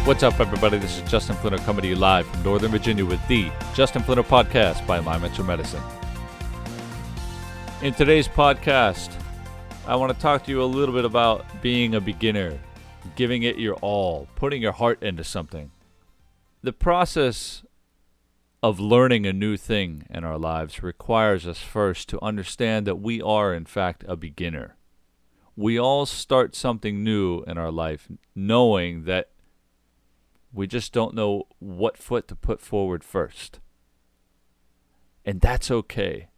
What's up, everybody? This is Justin Flinner coming to you live from Northern Virginia with the Justin Flinner Podcast by My Mental Medicine. In today's podcast, I want to talk to you a little bit about being a beginner, giving it your all, putting your heart into something. The process of learning a new thing in our lives requires us first to understand that we are, in fact, a beginner. We all start something new in our life knowing that we just don't know what foot to put forward first. And that's okay.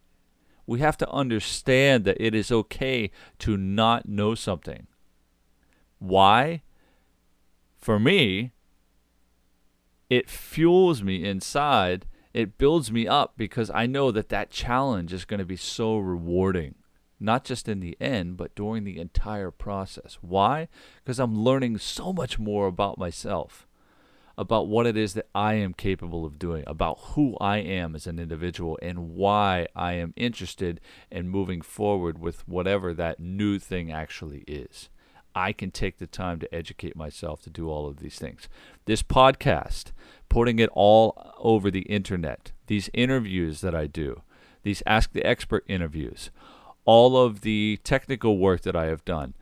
We have to understand that it is okay to not know something. Why? For me, it fuels me inside. It builds me up because I know that that challenge is going to be so rewarding. Not just in the end, but during the entire process. Why? Because I'm learning so much more about myself, about what it is that I am capable of doing, about who I am as an individual, and why I am interested in moving forward with whatever that new thing actually is. I can take the time to educate myself to do all of these things. This podcast, putting it all over the internet, these interviews that I do, these Ask the Expert interviews, all of the technical work that I have done,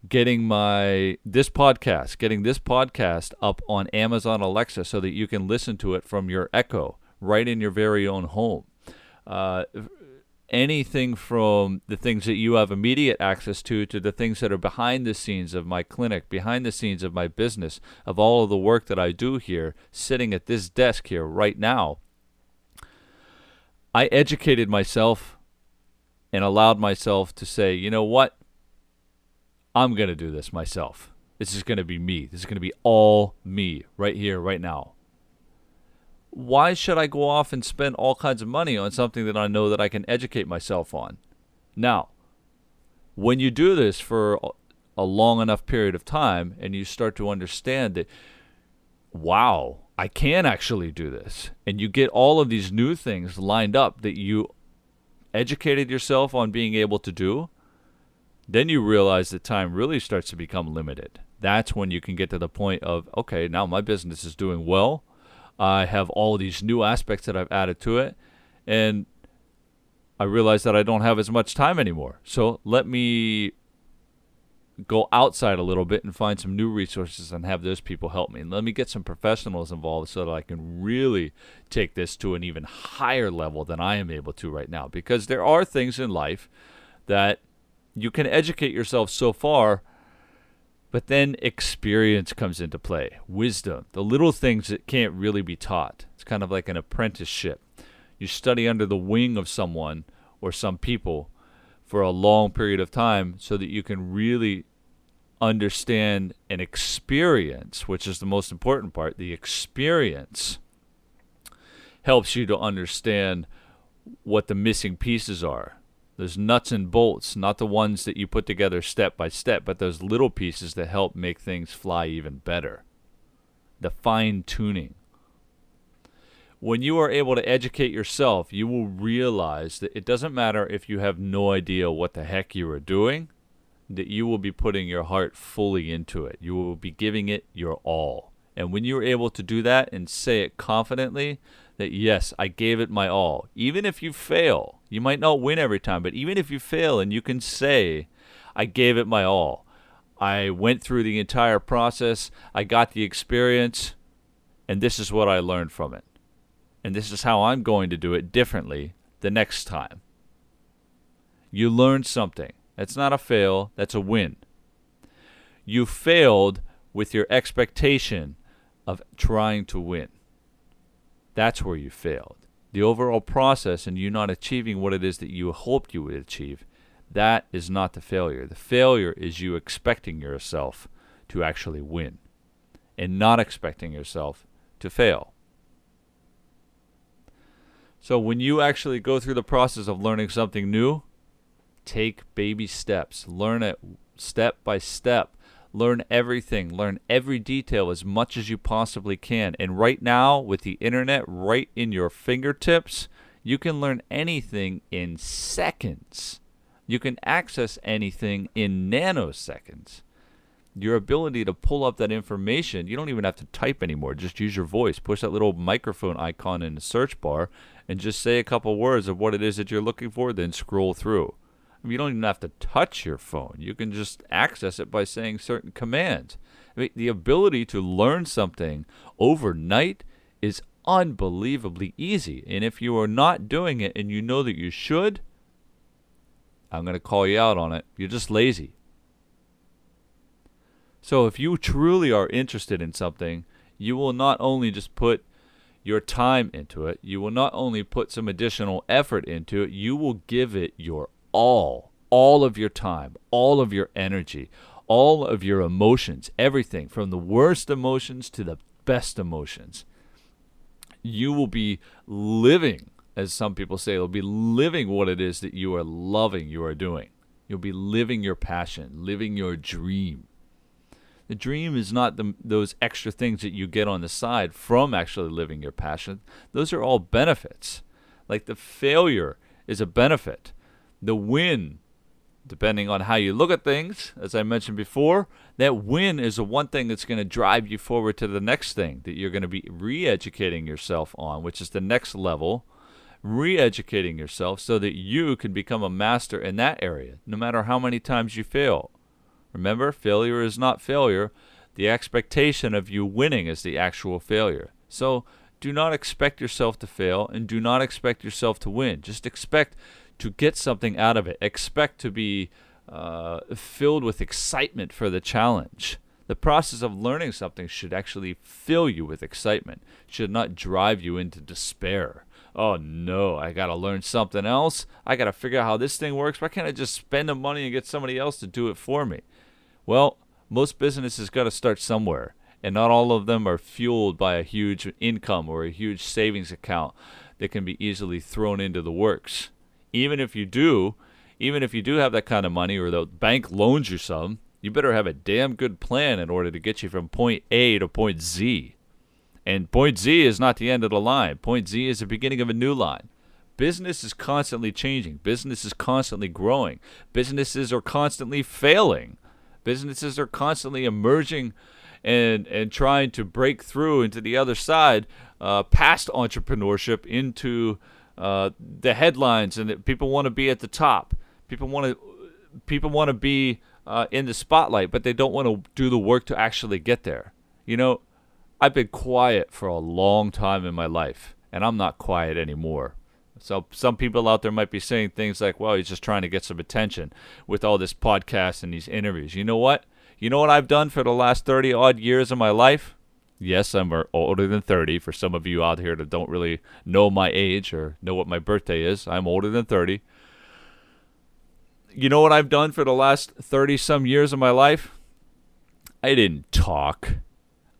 getting this podcast up on Amazon Alexa so that you can listen to it from your Echo right in your very own home. Anything from the things that you have immediate access to the things that are behind the scenes of my clinic, behind the scenes of my business, of all of the work that I do here, sitting at this desk here right now. I educated myself and allowed myself to say, you know what? I'm going to do this myself. This is going to be me. This is going to be all me right here, right now. Why should I go off and spend all kinds of money on something that I know that I can educate myself on? Now, when you do this for a long enough period of time and you start to understand that, wow, I can actually do this, and you get all of these new things lined up that you educated yourself on being able to do, then you realize that time really starts to become limited. That's when you can get to the point of, okay, now my business is doing well. I have all these new aspects that I've added to it, and I realize that I don't have as much time anymore. So let me go outside a little bit and find some new resources and have those people help me. And let me get some professionals involved so that I can really take this to an even higher level than I am able to right now. Because there are things in life that you can educate yourself so far, but then experience comes into play. Wisdom, the little things that can't really be taught. It's kind of like an apprenticeship. You study under the wing of someone or some people for a long period of time so that you can really understand and experience, which is the most important part. The experience helps you to understand what the missing pieces are. Those nuts and bolts, not the ones that you put together step by step, but those little pieces that help make things fly even better. The fine tuning. When you are able to educate yourself, you will realize that it doesn't matter if you have no idea what the heck you are doing, that you will be putting your heart fully into it. You will be giving it your all. And when you're able to do that and say it confidently, that yes, I gave it my all. Even if you fail, you might not win every time, but even if you fail and you can say, I gave it my all. I went through the entire process, I got the experience, and this is what I learned from it. And this is how I'm going to do it differently the next time. You learned something. That's not a fail, that's a win. You failed with your expectation of trying to win. That's where you failed. The overall process and you not achieving what it is that you hoped you would achieve, that is not the failure. The failure is you expecting yourself to actually win and not expecting yourself to fail. So when you actually go through the process of learning something new, take baby steps. Learn it step by step. Learn everything. Learn every detail as much as you possibly can. And right now, with the internet right in your fingertips, you can learn anything in seconds. You can access anything in nanoseconds. Your ability to pull up that information, you don't even have to type anymore. Just use your voice. Push that little microphone icon in the search bar and just say a couple words of what it is that you're looking for, then scroll through. I mean, you don't even have to touch your phone. You can just access it by saying certain commands. I mean, the ability to learn something overnight is unbelievably easy. And if you are not doing it and you know that you should, I'm going to call you out on it. You're just lazy. So if you truly are interested in something, you will not only just put your time into it, you will not only put some additional effort into it, you will give it your all of your time, all of your energy, all of your emotions, everything from the worst emotions to the best emotions. You will be living, as some people say, you'll be living what it is that you are loving, you are doing. You'll be living your passion, living your dream. The dream is not those extra things that you get on the side from actually living your passion. Those are all benefits. Like the failure is a benefit. The win, depending on how you look at things, as I mentioned before, that win is the one thing that's going to drive you forward to the next thing that you're going to be re-educating yourself on, which is the next level, re-educating yourself so that you can become a master in that area, no matter how many times you fail. Remember, failure is not failure. The expectation of you winning is the actual failure. So do not expect yourself to fail and do not expect yourself to win. Just expect to get something out of it. Expect to be filled with excitement for the challenge. The process of learning something should actually fill you with excitement, should not drive you into despair. Oh no, I got to learn something else. I got to figure out how this thing works. Why can't I just spend the money and get somebody else to do it for me? Well, most businesses got to start somewhere, and not all of them are fueled by a huge income or a huge savings account that can be easily thrown into the works. Even if you do have that kind of money or the bank loans you some, you better have a damn good plan in order to get you from point A to point Z. And point Z is not the end of the line. Point Z is the beginning of a new line. Business is constantly changing. Business is constantly growing. Businesses are constantly failing. Businesses are constantly emerging and trying to break through into the other side, past entrepreneurship into the headlines, and that people want to be at the top. People want to be in the spotlight, but they don't want to do the work to actually get there. You know, I've been quiet for a long time in my life, and I'm not quiet anymore. So some people out there might be saying things like, well, he's just trying to get some attention with all this podcast and these interviews. You know what? You know what I've done for the last 30-odd years of my life? Yes, I'm older than 30. For some of you out here that don't really know my age or know what my birthday is, I'm older than 30. You know what I've done for the last 30-some years of my life? I didn't talk.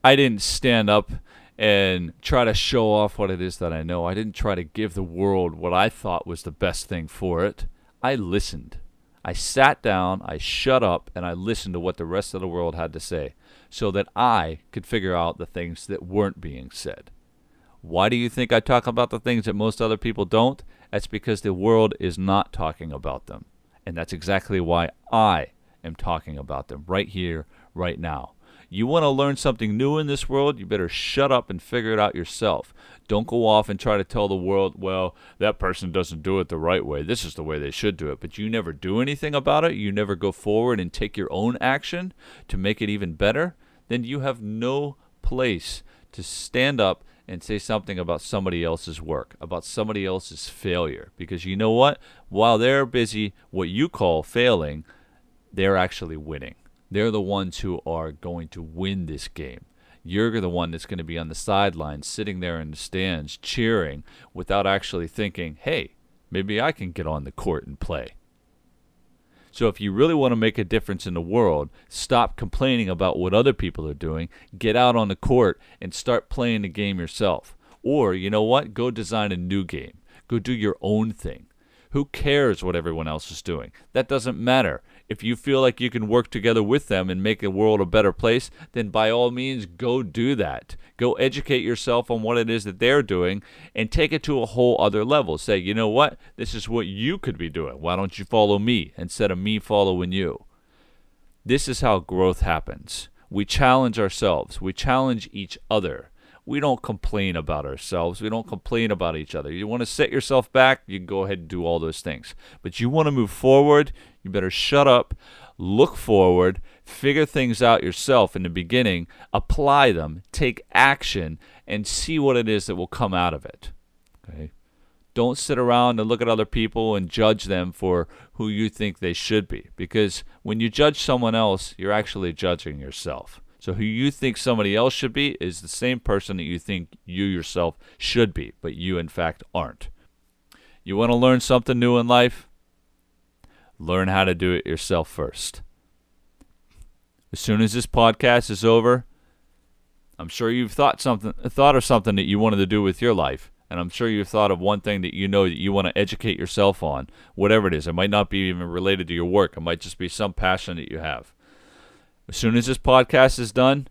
I didn't stand up and try to show off what it is that I know. I didn't try to give the world what I thought was the best thing for it. I listened. I sat down, I shut up, and I listened to what the rest of the world had to say so that I could figure out the things that weren't being said. Why do you think I talk about the things that most other people don't? That's because the world is not talking about them. And that's exactly why I am talking about them right here, right now. You want to learn something new in this world, you better shut up and figure it out yourself. Don't go off and try to tell the world, well, that person doesn't do it the right way. This is the way they should do it. But you never do anything about it. You never go forward and take your own action to make it even better. Then you have no place to stand up and say something about somebody else's work, about somebody else's failure. Because you know what? While they're busy, what you call failing, they're actually winning. They're the ones who are going to win this game. You're the one that's going to be on the sidelines, sitting there in the stands, cheering, without actually thinking, hey, maybe I can get on the court and play. So if you really want to make a difference in the world, stop complaining about what other people are doing, get out on the court, and start playing the game yourself. Or, you know what? Go design a new game. Go do your own thing. Who cares what everyone else is doing? That doesn't matter. If you feel like you can work together with them and make the world a better place, then by all means, go do that. Go educate yourself on what it is that they're doing and take it to a whole other level. Say, you know what? This is what you could be doing. Why don't you follow me instead of me following you? This is how growth happens. We challenge ourselves. We challenge each other. We don't complain about ourselves. We don't complain about each other. You want to set yourself back, you can go ahead and do all those things. But you want to move forward, you better shut up, look forward, figure things out yourself in the beginning, apply them, take action, and see what it is that will come out of it. Okay? Don't sit around and look at other people and judge them for who you think they should be. Because when you judge someone else, you're actually judging yourself. So who you think somebody else should be is the same person that you think you yourself should be, but you in fact aren't. You want to learn something new in life? Learn how to do it yourself first. As soon as this podcast is over, I'm sure you've thought of something that you wanted to do with your life. And I'm sure you've thought of one thing that you know that you want to educate yourself on, whatever it is. It might not be even related to your work. It might just be some passion that you have. As soon as this podcast is done,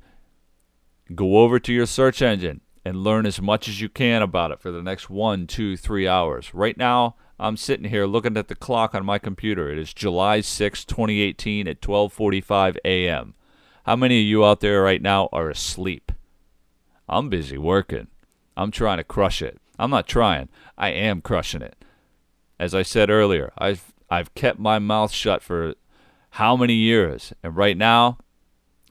go over to your search engine and learn as much as you can about it for the next 1, 2, 3 hours. Right now, I'm sitting here looking at the clock on my computer. It is July 6, 2018 at 12:45 a.m. How many of you out there right now are asleep? I'm busy working. I'm trying to crush it. I'm not trying. I am crushing it. As I said earlier, I've kept my mouth shut for how many years? And right now,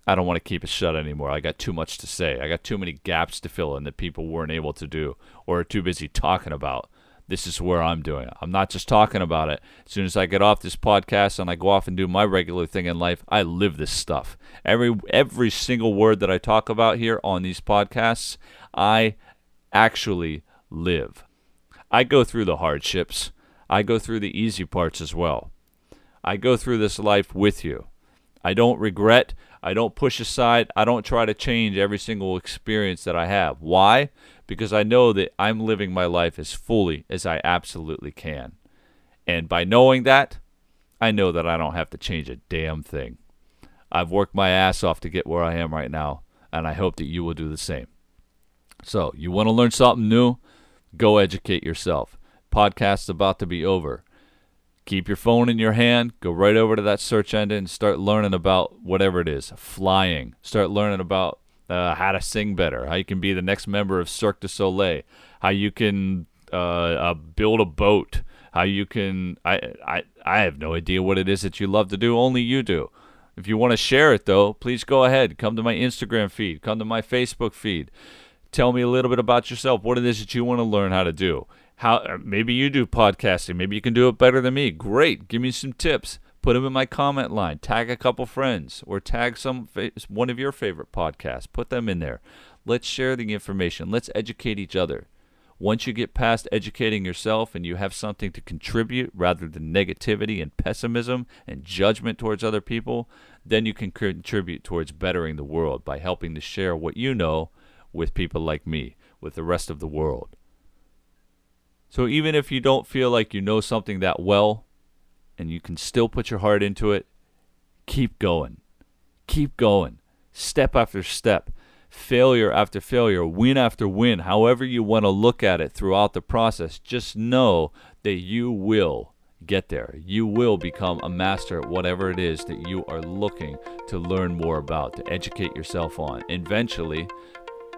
I don't want to keep it shut anymore. I got too much to say. I got too many gaps to fill in that people weren't able to do or are too busy talking about. This is where I'm doing it. I'm not just talking about it. As soon as I get off this podcast and I go off and do my regular thing in life, I live this stuff. Every single word that I talk about here on these podcasts, I actually live. I go through the hardships. I go through the easy parts as well. I go through this life with you. I don't regret. I don't push aside. I don't try to change every single experience that I have. Why? Because I know that I'm living my life as fully as I absolutely can. And by knowing that, I know that I don't have to change a damn thing. I've worked my ass off to get where I am right now, and I hope that you will do the same. So, you want to learn something new? Go educate yourself. Podcast's about to be over. Keep your phone in your hand, go right over to that search engine and start learning about whatever it is. Flying. Start learning about how to sing better, how you can be the next member of Cirque du Soleil, how you can build a boat, how you can... I have no idea what it is that you love to do. Only you do. If you want to share it, though, please go ahead. Come to my Instagram feed. Come to my Facebook feed. Tell me a little bit about yourself, what it is that you want to learn how to do. How maybe you do podcasting. Maybe you can do it better than me. Great. Give me some tips. Put them in my comment line. Tag a couple friends or tag one of your favorite podcasts. Put them in there. Let's share the information. Let's educate each other. Once you get past educating yourself and you have something to contribute rather than negativity and pessimism and judgment towards other people, then you can contribute towards bettering the world by helping to share what you know with people like me, with the rest of the world. So even if you don't feel like you know something that well, and you can still put your heart into it, keep going. Keep going. Step after step. Failure after failure. Win after win. However you want to look at it throughout the process, just know that you will get there. You will become a master at whatever it is that you are looking to learn more about, to educate yourself on. Eventually,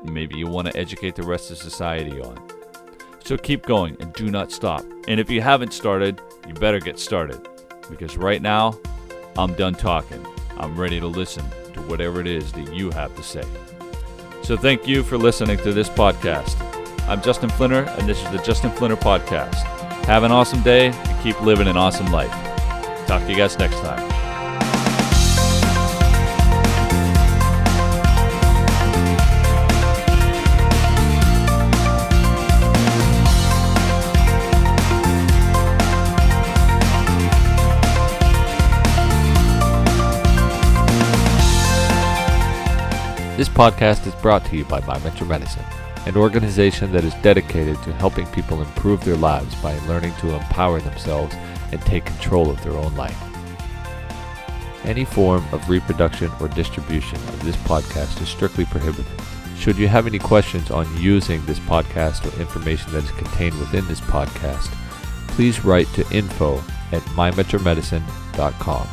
maybe you want to educate the rest of society on. So keep going and do not stop. And if you haven't started, you better get started. Because right now, I'm done talking. I'm ready to listen to whatever it is that you have to say. So thank you for listening to this podcast. I'm Justin Flinner, and this is the Justin Flinner Podcast. Have an awesome day and keep living an awesome life. Talk to you guys next time. This podcast is brought to you by My Mentor Medicine, an organization that is dedicated to helping people improve their lives by learning to empower themselves and take control of their own life. Any form of reproduction or distribution of this podcast is strictly prohibited. Should you have any questions on using this podcast or information that is contained within this podcast, please write to info@mymentormedicine.com.